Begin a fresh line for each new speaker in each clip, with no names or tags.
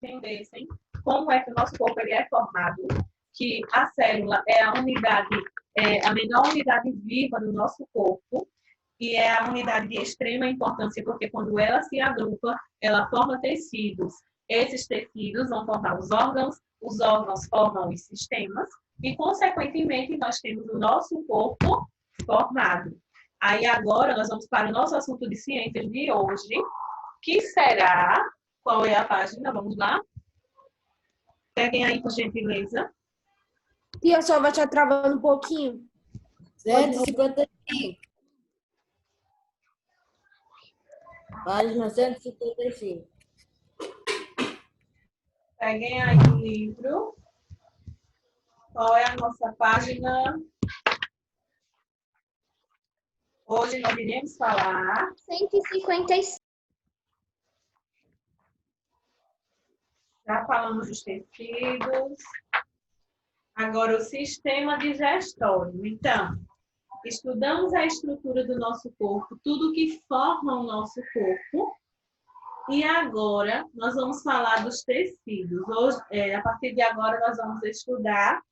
entendessem como é que o nosso corpo ele é formado, que a célula é a unidade, a menor unidade viva do nosso corpo, e é a unidade de extrema importância, porque quando ela se agrupa, ela forma tecidos. Esses tecidos vão formar os órgãos formam os sistemas, e, consequentemente, nós temos o nosso corpo formado. Aí, agora, nós vamos para o nosso assunto de ciências de hoje, que será... Qual é a página? Vamos lá? Peguem aí, por gentileza.
Tia, só vai estar travando um pouquinho.
155. Página 155.
Peguem aí o livro. Qual é a nossa página? Hoje nós iremos falar...
155.
Já falamos dos tecidos. Agora, o sistema digestório. Então, estudamos a estrutura do nosso corpo, tudo que forma o nosso corpo. E agora, nós vamos falar dos tecidos. Hoje, a partir de agora, nós vamos estudar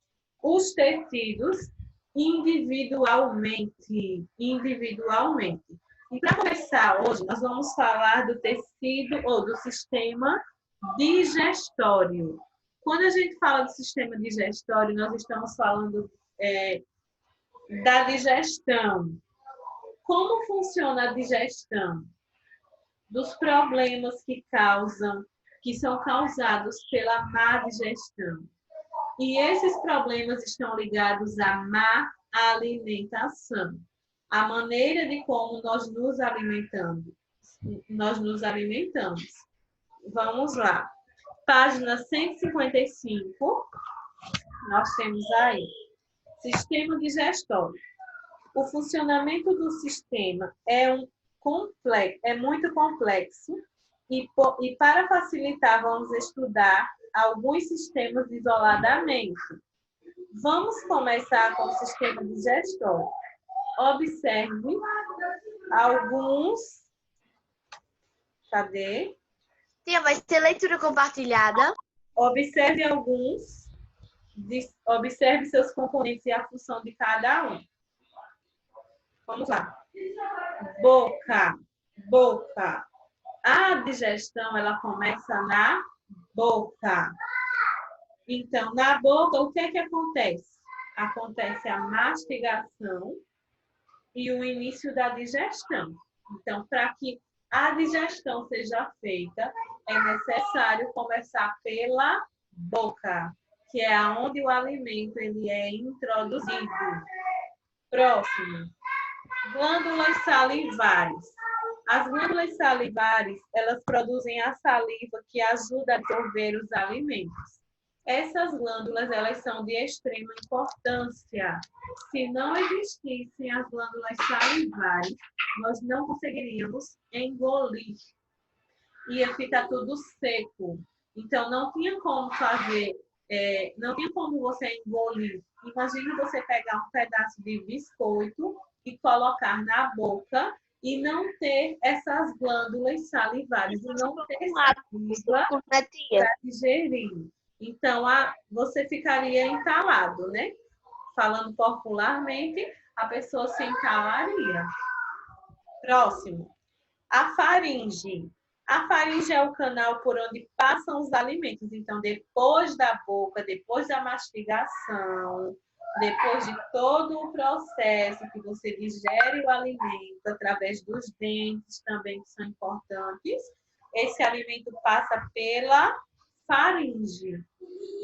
os tecidos individualmente. E para começar hoje, nós vamos falar do tecido ou do sistema digestório. Quando a gente fala do sistema digestório, nós estamos falando da digestão. Como funciona a digestão? Dos problemas que são causados pela má digestão. E esses problemas estão ligados à má alimentação. A maneira de como nós nos alimentamos. Vamos lá. Página 155, nós temos aí, sistema digestório. O funcionamento do sistema é muito complexo e para facilitar, vamos estudar alguns sistemas isoladamente. Vamos começar com o sistema digestório. Observe alguns... Cadê?
Tia, vai ter leitura compartilhada.
Observe observe seus componentes e a função de cada um. Vamos lá. Boca. A digestão, ela começa na boca. Então, na boca, o que é que acontece? Acontece a mastigação e o início da digestão. Então, para que a digestão seja feita, é necessário começar pela boca, que é onde o alimento ele é introduzido. Próximo. Glândulas salivares. As glândulas salivares, elas produzem a saliva que ajuda a absorver os alimentos. Essas glândulas, elas são de extrema importância. Se não existissem as glândulas salivares, nós não conseguiríamos engolir. Ia ficar tudo seco. Então, não tinha como fazer, não tinha como você engolir. Imagina você pegar um pedaço de biscoito e colocar na boca e não ter essas glândulas salivares, e não ter saliva para digerir. Então, você ficaria entalado, né? Falando popularmente, a pessoa se entalaria. Próximo. A faringe. A faringe é o canal por onde passam os alimentos. Então, depois da boca, depois da mastigação, depois de todo o processo que você digere o alimento através dos dentes também, que são importantes, esse alimento passa pela faringe.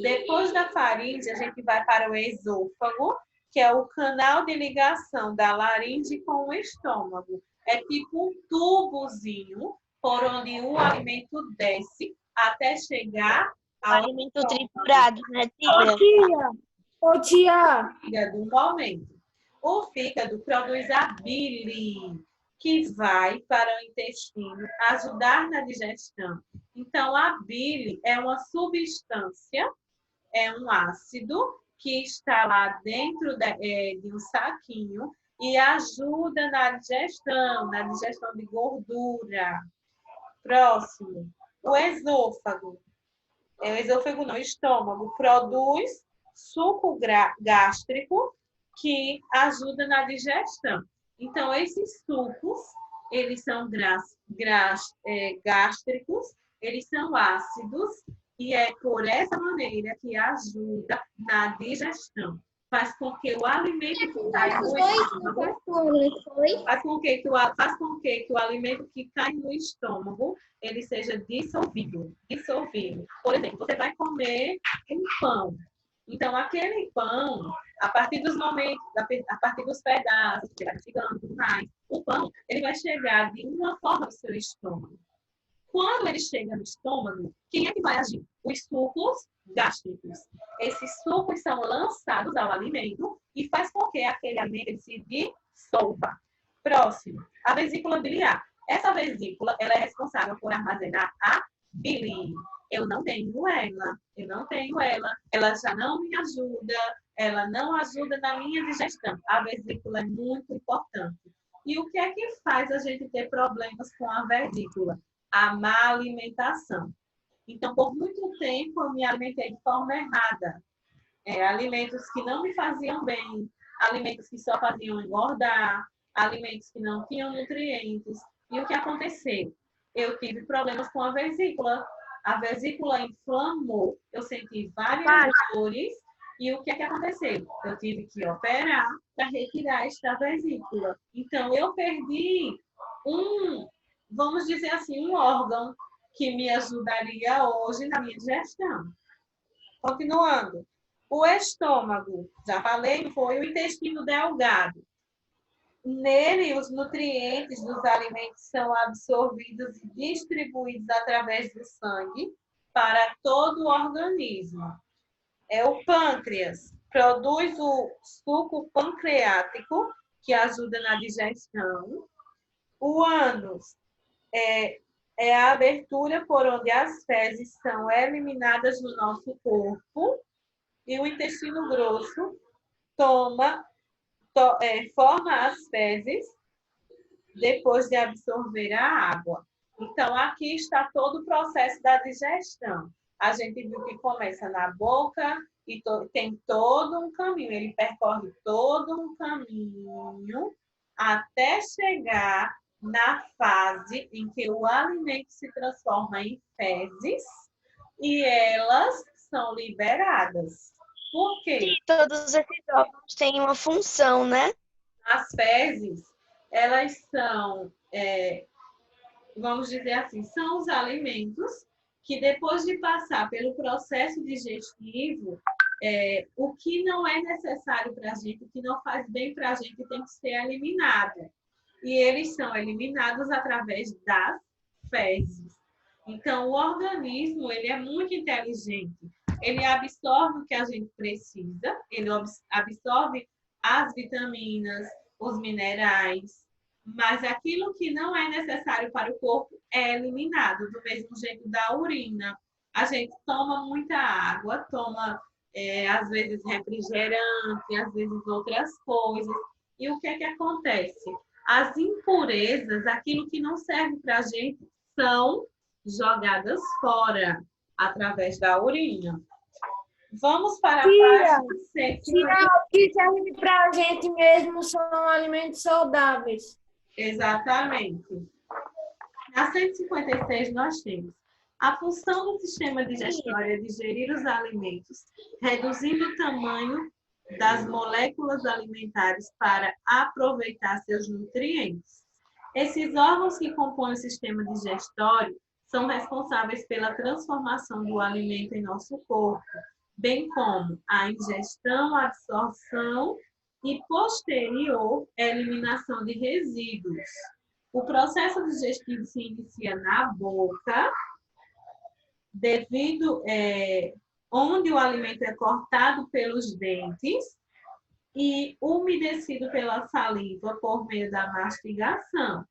Depois da faringe, a gente vai para o esôfago, que é o canal de ligação da laringe com o estômago. É tipo um tubozinho por onde o alimento desce até chegar ao
alimento triturado, né,
tia?
Ô, tia!
Do momento. O fígado produz a bile, que vai para o intestino ajudar na digestão. Então, a bile é uma substância, é um ácido que está lá dentro de um saquinho e ajuda na digestão de gordura. Próximo, o esôfago. o esôfago não, o estômago produz suco gástrico que ajuda na digestão. Então, esses sucos, eles são gástricos, eles são ácidos, e é por essa maneira que ajuda na digestão. Faz com que o alimento que cai no estômago, faz com que o alimento que cai no estômago, ele seja dissolvido. Por exemplo, você vai comer um pão. Então, aquele pão, a partir dos momentos, a partir dos pedaços, que vai chegando mais, o pão, ele vai chegar de uma forma no seu estômago. Quando ele chega no estômago, quem é que vai agir? Os sucos gástricos. Esses sucos são lançados ao alimento e faz com que aquele alimento se dissolva. Próximo, a vesícula biliar. Essa vesícula, ela é responsável por armazenar a bile. Eu não tenho ela. Ela já não me ajuda, ela não ajuda na minha digestão. A vesícula é muito importante. E o que é que faz a gente ter problemas com a vesícula? A má alimentação. Então, por muito tempo, eu me alimentei de forma errada. Alimentos que não me faziam bem, alimentos que só faziam engordar, alimentos que não tinham nutrientes. E o que aconteceu? Eu tive problemas com a vesícula. A vesícula inflamou, eu senti várias dores. E o que é que aconteceu? Eu tive que operar para retirar esta vesícula. Então, eu perdi vamos dizer assim, um órgão que me ajudaria hoje na minha digestão. Continuando. O estômago, já falei, foi o intestino delgado. Nele, os nutrientes dos alimentos são absorvidos e distribuídos através do sangue para todo o organismo. O pâncreas produz o suco pancreático, que ajuda na digestão. O ânus é a abertura por onde as fezes são eliminadas do nosso corpo. E o intestino grosso forma as fezes depois de absorver a água. Então, aqui está todo o processo da digestão. A gente viu que começa na boca e tem todo um caminho. Ele percorre todo um caminho até chegar na fase em que o alimento se transforma em fezes e elas são liberadas. Por quê?
E todos esses órgãos têm uma função, né?
As fezes, elas são, vamos dizer assim, são os alimentos que depois de passar pelo processo digestivo, o que não é necessário para a gente, o que não faz bem para a gente, tem que ser eliminado. E eles são eliminados através das fezes. Então, o organismo, ele é muito inteligente. Ele absorve o que a gente precisa, ele absorve as vitaminas, os minerais, mas aquilo que não é necessário para o corpo é eliminado, do mesmo jeito da urina. A gente toma muita água, toma, às vezes, refrigerante, às vezes outras coisas. E o que é que acontece? As impurezas, aquilo que não serve para a gente, são jogadas fora através da urina. Vamos para a página 150.
O que serve para a gente mesmo são alimentos saudáveis.
Exatamente. Na 156, nós temos a função do sistema digestório é digerir os alimentos, reduzindo o tamanho das moléculas alimentares para aproveitar seus nutrientes. Esses órgãos que compõem o sistema digestório são responsáveis pela transformação do alimento em nosso corpo, bem como a ingestão, a absorção e posterior eliminação de resíduos. O processo digestivo se inicia na boca, onde o alimento é cortado pelos dentes e umedecido pela saliva por meio da mastigação.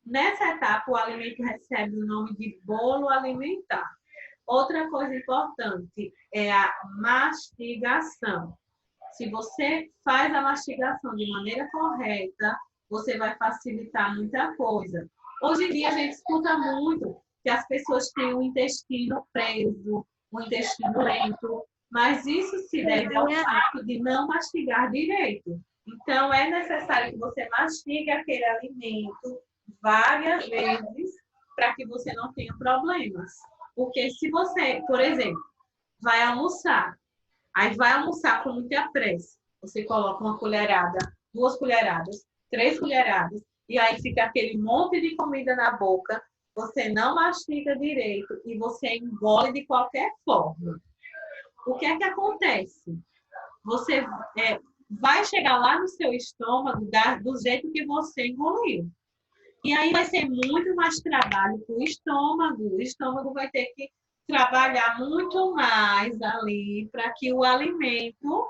Nessa etapa, o alimento recebe o nome de bolo alimentar. Outra coisa importante é a mastigação. Se você faz a mastigação de maneira correta, você vai facilitar muita coisa. Hoje em dia, a gente escuta muito que as pessoas têm o intestino preso, o intestino lento, mas isso se deve ao fato de não mastigar direito. Então, é necessário que você mastigue aquele alimento várias vezes para que você não tenha problemas. Porque se você, por exemplo, vai almoçar, aí vai almoçar com muita pressa, você coloca uma colherada, 2 colheradas, 3 colheradas, e aí fica aquele monte de comida na boca, você não mastiga direito e você engole de qualquer forma. O que é que acontece? Você vai chegar lá no seu estômago do jeito que você engoliu. E aí vai ser muito mais trabalho para o estômago. O estômago vai ter que trabalhar muito mais ali para que o alimento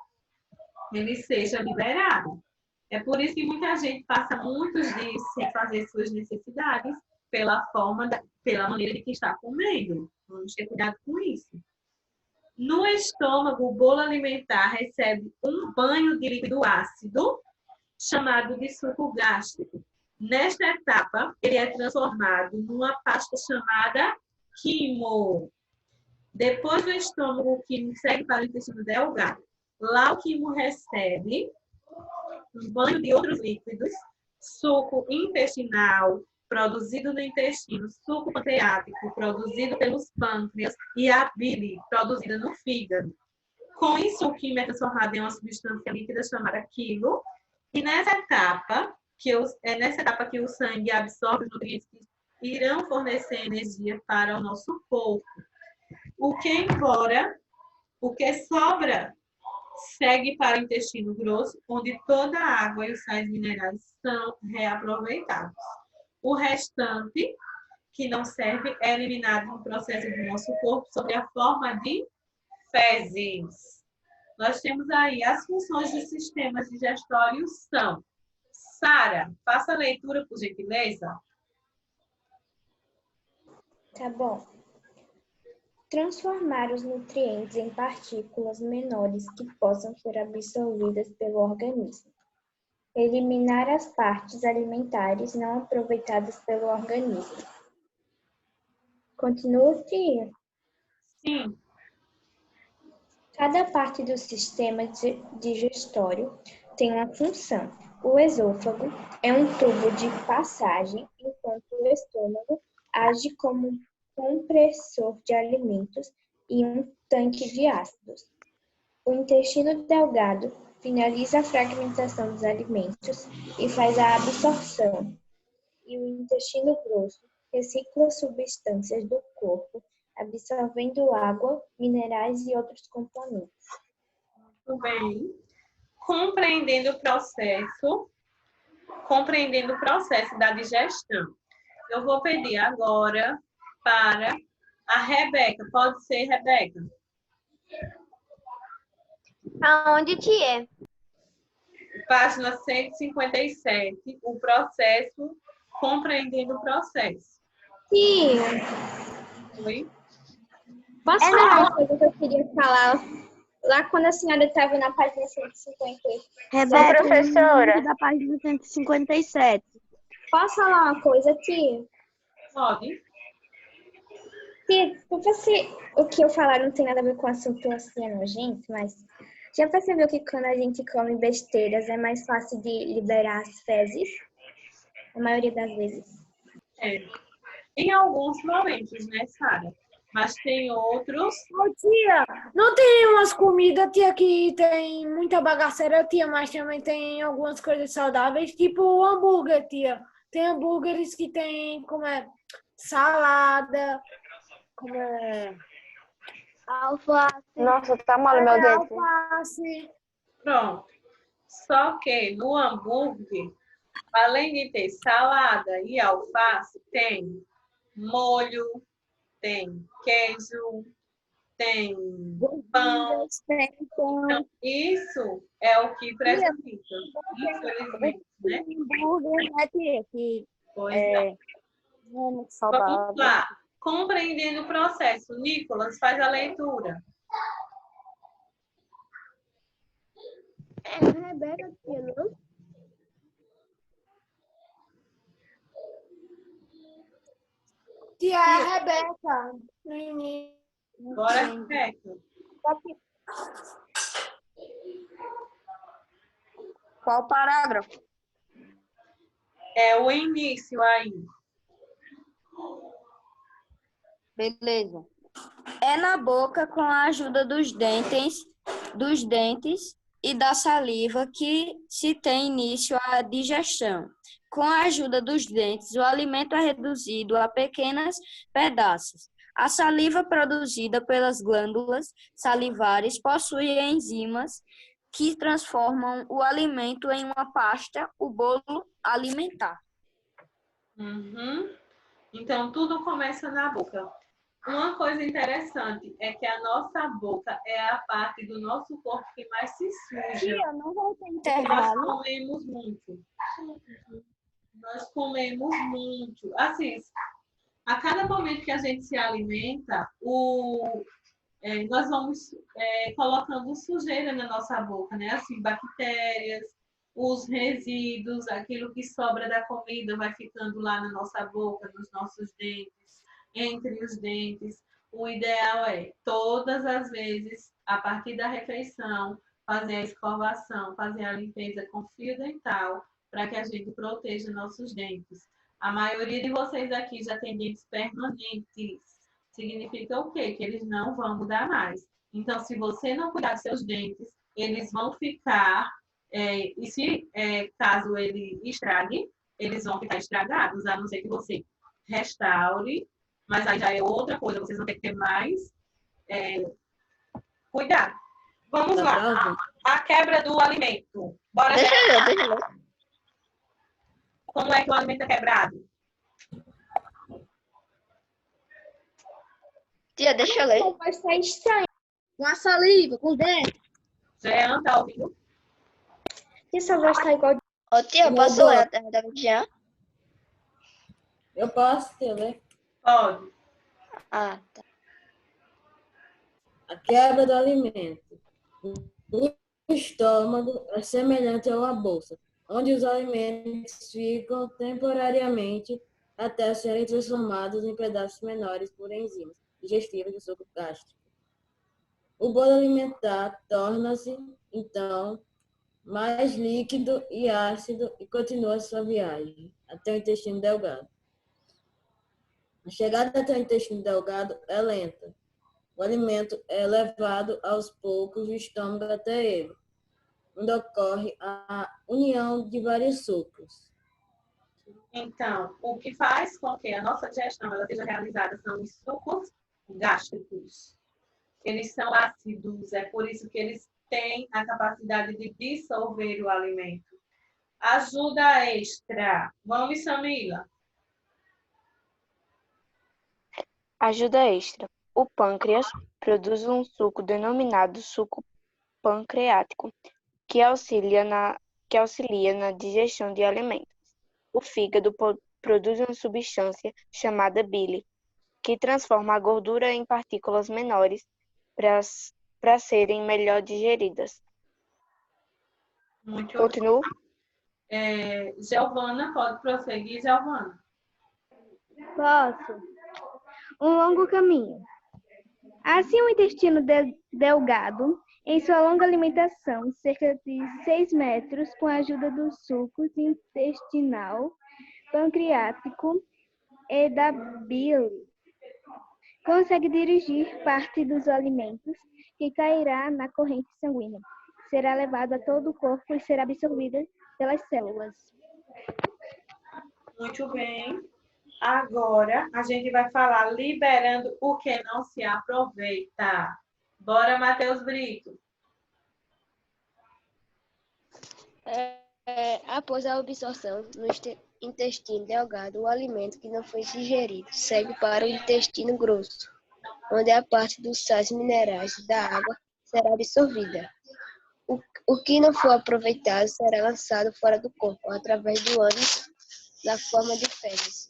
ele seja liberado. É por isso que muita gente passa muitos dias sem fazer suas necessidades pela maneira de que está comendo. Vamos ter cuidado com isso. No estômago, o bolo alimentar recebe um banho de líquido ácido, chamado de suco gástrico. Nesta etapa, ele é transformado numa pasta chamada quimo. Depois do estômago, o quimo segue para o intestino delgado. Lá o quimo recebe um banho de outros líquidos, suco intestinal, produzido no intestino, suco pancreático, produzido pelos pâncreas, e a bile, produzida no fígado. Com isso, o quimo é transformado em uma substância líquida chamada quilo, e é nessa etapa que o sangue absorve os nutrientes que irão fornecer energia para o nosso corpo. O que sobra segue para o intestino grosso, onde toda a água e os sais minerais são reaproveitados. O restante, que não serve, é eliminado no processo do nosso corpo sob a forma de fezes. Nós temos aí as funções dos sistemas digestórios são. Sara, faça a leitura, por gentileza.
Tá bom. Transformar os nutrientes em partículas menores que possam ser absorvidas pelo organismo. Eliminar as partes alimentares não aproveitadas pelo organismo. Continua, tia.
Sim.
Cada parte do sistema digestório tem uma função. O esôfago é um tubo de passagem, enquanto o estômago age como um compressor de alimentos e um tanque de ácidos. O intestino delgado finaliza a fragmentação dos alimentos e faz a absorção. E o intestino grosso recicla substâncias do corpo, absorvendo água, minerais e outros componentes.
Muito bem. Compreendendo o processo da digestão. Eu vou pedir agora para a Rebeca. Pode ser, Rebeca?
Aonde, tia?
Página 157, o processo, compreendendo o processo.
Tia,
Oi?
posso falar uma coisa que eu queria falar? Lá quando a senhora estava na página 150.
Rebeca, professora.
Da página 157.
Posso falar uma coisa, tia?
Pode.
Tia, desculpa se o que eu falar não tem nada a ver com o assunto assim nojento, mas já percebeu que quando a gente come besteiras é mais fácil de liberar as fezes? A maioria das vezes.
É. Em alguns momentos, né, Sara? Mas tem outros.
Ô, tia, não tem umas comidas, tia, que tem muita bagaceira, tia, mas também tem algumas coisas saudáveis, tipo o hambúrguer, tia. Tem hambúrgueres que tem, salada,
Alface. Nossa, tá mole meu dedo.
alface.
Pronto. Só que no hambúrguer, além de ter salada e alface, tem molho, tem queijo, tem pão. Então, isso é o que prejudica, infelizmente, né?
Hambúrguer, né, tia? Que
Pois é.
não é muito
Vamos
saudável.
lá. Compreendendo o processo. Nicolas, faz a leitura.
Rebeca, tia, não?
Tia, é a Rebeca, no início.
Bora, Rebeca.
Qual parágrafo?
É o início aí.
Beleza. É na boca com a ajuda dos dentes e da saliva que se tem início à digestão. Com a ajuda dos dentes, o alimento é reduzido a pequenos pedaços. A saliva produzida pelas glândulas salivares possui enzimas que transformam o alimento em uma pasta, o bolo alimentar.
Uhum. Então, tudo começa na boca. Uma coisa interessante é que a nossa boca é a parte do nosso corpo que mais se suja.
Tia, não vai ter
Nós
intervalo.
comemos muito. Nós comemos muito. Assim, a cada momento que a gente se alimenta, nós vamos colocando sujeira na nossa boca, né? Assim, bactérias, os resíduos, aquilo que sobra da comida vai ficando lá na nossa boca, nos nossos dentes, entre os dentes. O ideal é, todas as vezes, a partir da refeição, fazer a escovação, fazer a limpeza com fio dental, para que a gente proteja nossos dentes. A maioria de vocês aqui já tem dentes permanentes. Significa o quê? Que eles não vão mudar mais. Então, se você não cuidar dos seus dentes, eles vão ficar, e se caso ele estrague, eles vão ficar estragados, a não ser que você restaure, mas aí já é outra coisa, vocês vão ter que ter mais cuidado. Vamos lá, a quebra do alimento. Bora
Deixa eu ler.
Como é que o alimento é quebrado?
Tia, deixa eu ler.
Vai estar estranho.
Com a saliva, com o dente.
Jean, tá ouvindo?
E essa voz está igual.
Ô, tia, posso ler a terra da Jean?
Eu posso ler.
Pode.
Ah, tá.
A quebra do alimento. O estômago é semelhante a uma bolsa, onde os alimentos ficam temporariamente até serem transformados em pedaços menores por enzimas digestivas do suco gástrico. O bolo alimentar torna-se, então, mais líquido e ácido e continua sua viagem até o intestino delgado. A chegada até o intestino delgado é lenta. O alimento é levado aos poucos do estômago até ele, onde ocorre a união de vários sucos.
Então, o que faz com que a nossa digestão ela seja realizada são os sucos gástricos. Eles são ácidos, é por isso que eles têm a capacidade de dissolver o alimento. Ajuda extra. Vamos, Samila.
Ajuda extra. O pâncreas produz um suco denominado suco pancreático, que auxilia na digestão de alimentos. O fígado produz uma substância chamada bile, que transforma a gordura em partículas menores para serem melhor digeridas.
Muito
Continuo?
Giovana, pode prosseguir, Giovana.
Posso. Um longo caminho. Assim, o intestino delgado, em sua longa alimentação, cerca de 6 metros, com a ajuda dos sucos intestinal, pancreático e da bile, consegue dirigir parte dos alimentos que cairá na corrente sanguínea. Será levado a todo o corpo e será absorvida pelas células.
Muito bem. Agora, a gente vai falar liberando o que não se aproveita. Bora, Matheus Brito.
Após a absorção no intestino delgado, o alimento que não foi digerido segue para o intestino grosso, onde a parte dos sais minerais da água será absorvida. O que não for aproveitado será lançado fora do corpo, através do ânus, na forma de fezes.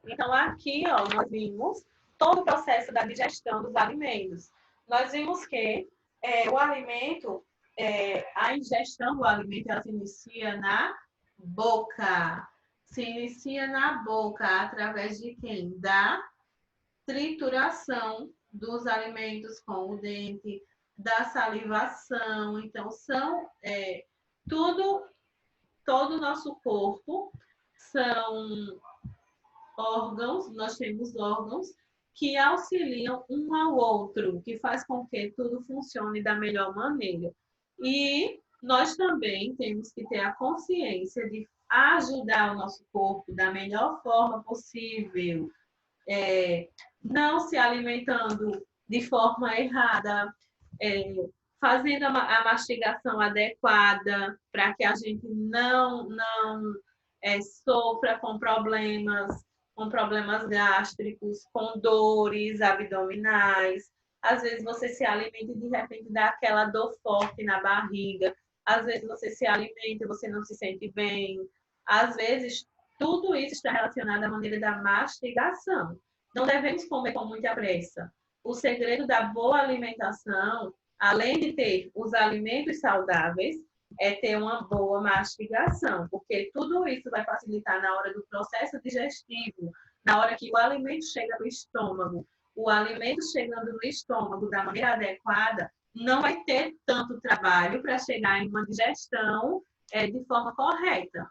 Então, aqui, ó, nós vimos todo o processo da digestão dos alimentos. Nós vimos que o alimento, a ingestão do alimento, ela se inicia na boca. Se inicia na boca através de quem? Da trituração dos alimentos com o dente, da salivação. Então, são todo o nosso corpo são órgãos, nós temos órgãos que auxiliam um ao outro, que faz com que tudo funcione da melhor maneira. E nós também temos que ter a consciência de ajudar o nosso corpo da melhor forma possível, não se alimentando de forma errada, fazendo a mastigação adequada para que a gente não sofra com problemas gástricos, com dores abdominais. Às vezes você se alimenta e de repente dá aquela dor forte na barriga. Às vezes você se alimenta e você não se sente bem. Às vezes tudo isso está relacionado à maneira da mastigação. Não devemos comer com muita pressa. O segredo da boa alimentação, além de ter os alimentos saudáveis, é ter uma boa mastigação, porque tudo isso vai facilitar na hora do processo digestivo, na hora que o alimento chega no estômago. O alimento chegando no estômago da maneira adequada, não vai ter tanto trabalho para chegar em uma digestão de forma correta.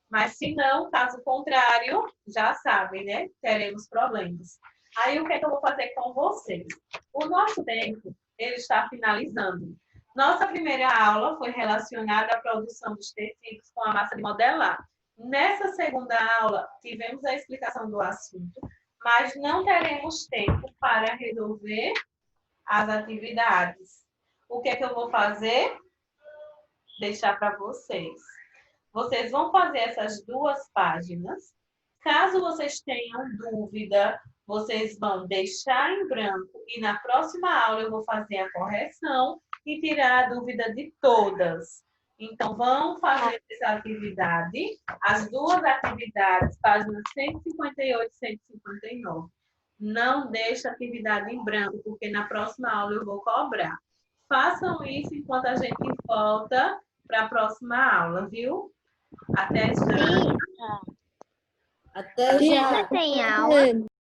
Mas se não, caso contrário, já sabem, né? Teremos problemas. Aí o que é que eu vou fazer com vocês? O nosso tempo, ele está finalizando. Nossa primeira aula foi relacionada à produção dos tecidos com a massa de modelar. Nessa segunda aula, tivemos a explicação do assunto, mas não teremos tempo para resolver as atividades. O que é que eu vou fazer? Deixar para vocês. Vocês vão fazer essas 2 páginas. Caso vocês tenham dúvida, vocês vão deixar em branco e na próxima aula eu vou fazer a correção e tirar a dúvida de todas. Então, vão fazer essa atividade, as 2 atividades, páginas 158 e 159. Não deixe a atividade em branco, porque na próxima aula eu vou cobrar. Façam isso enquanto a gente volta para a próxima aula, viu? Até já.
Até já.
Tem aula.